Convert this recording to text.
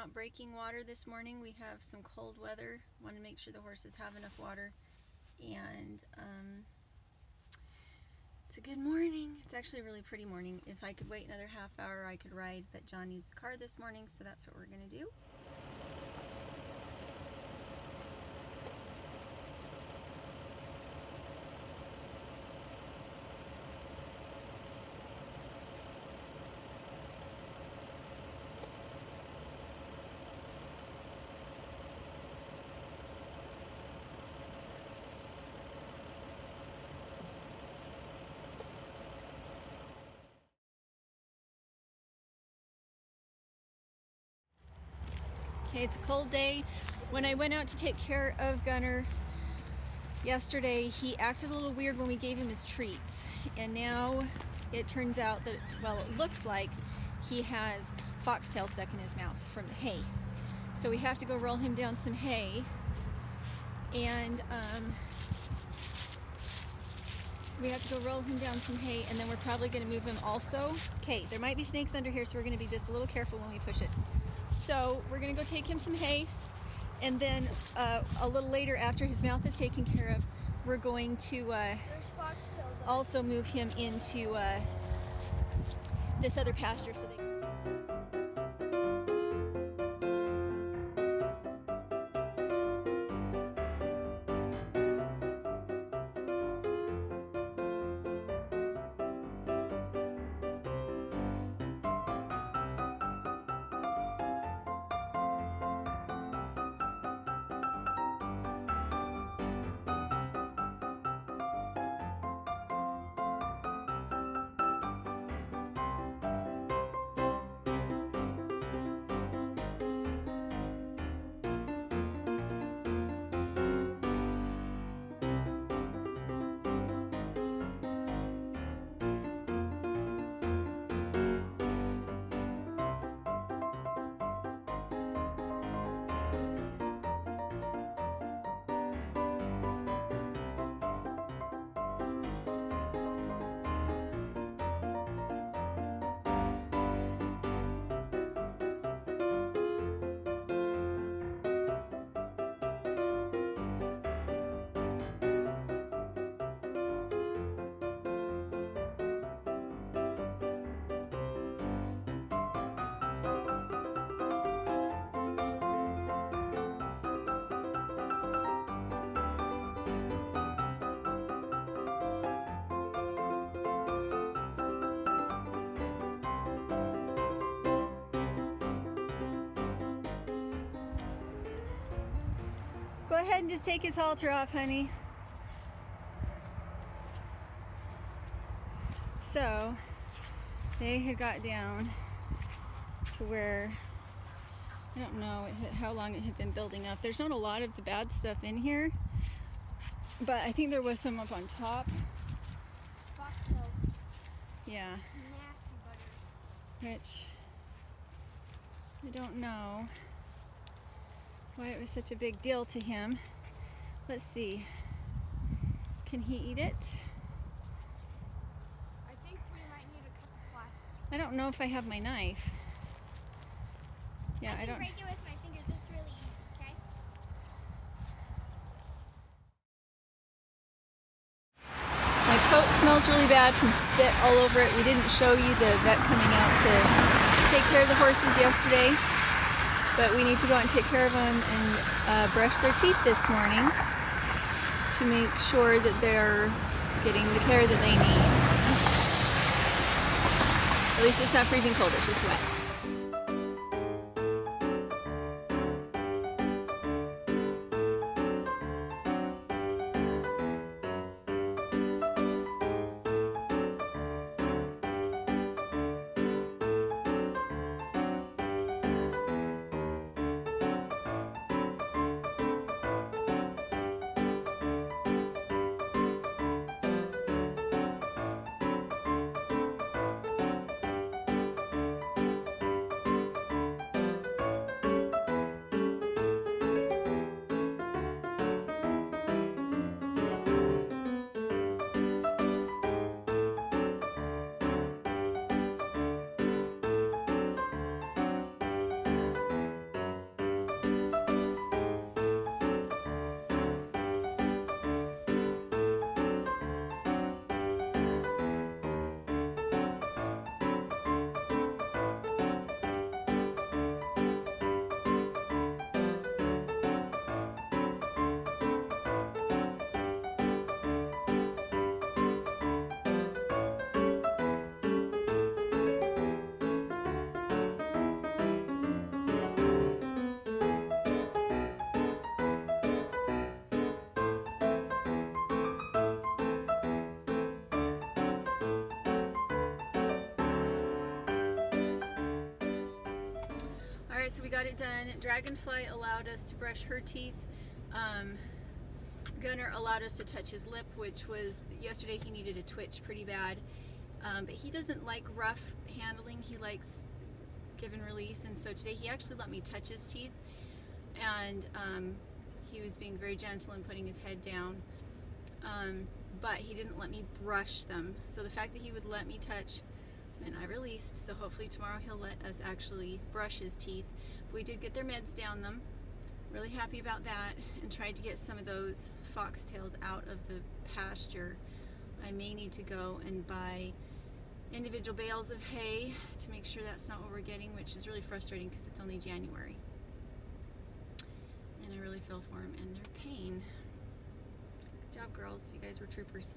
out breaking water this morning. We have some cold weather. Want to make sure the horses have enough water. And it's a good morning. It's actually a really pretty morning. If I could wait another half hour, I could ride, but John needs the car this morning, so that's what we're going to do. Okay, it's a cold day. When I went out to take care of Gunnar yesterday, he acted a little weird when we gave him his treats. And now it turns out that, well, it looks like he has foxtail stuck in his mouth from the hay. So we have to go roll him down some hay. And we have to go roll him down some hay, and then we're probably going to move him also. Okay, there might be snakes under here, so we're going to be just a little careful when we push it. So we're going to go take him some hay, and then a little later, after his mouth is taken care of, we're going to also move him into this other pasture so they can... Go ahead and just take his halter off, honey. So they had got down to where, I don't know how long it had been building up. There's not a lot of the bad stuff in here, but I think there was some up on top. Yeah. Which I don't know why it was such a big deal to him. Let's see. Can he eat it? I think we might need a cup of plastic. I don't know if I have my knife. Yeah, I don't. break it with my fingers. It's really easy, okay? My coat smells really bad from spit all over it. We didn't show you the vet coming out to take care of the horses yesterday, but we need to go out and take care of them and brush their teeth this morning to make sure that they're getting the care that they need. At least it's not freezing cold, it's just wet. Alright, so we got it done. Dragonfly allowed us to brush her teeth. Gunnar allowed us to touch his lip, which was, yesterday he needed a twitch pretty bad. But he doesn't like rough handling, he likes give and release, and so today he actually let me touch his teeth, and he was being very gentle and putting his head down, but he didn't let me brush them. So the fact that he would let me touch, and I released, so hopefully tomorrow he'll let us actually brush his teeth. But we did get their meds down them, really happy about that, and tried to get some of those foxtails out of the pasture. I may need to go and buy individual bales of hay to make sure that's not what we're getting, which is really frustrating because it's only January. And I really feel for them and their pain. Good job, girls. You guys were troopers.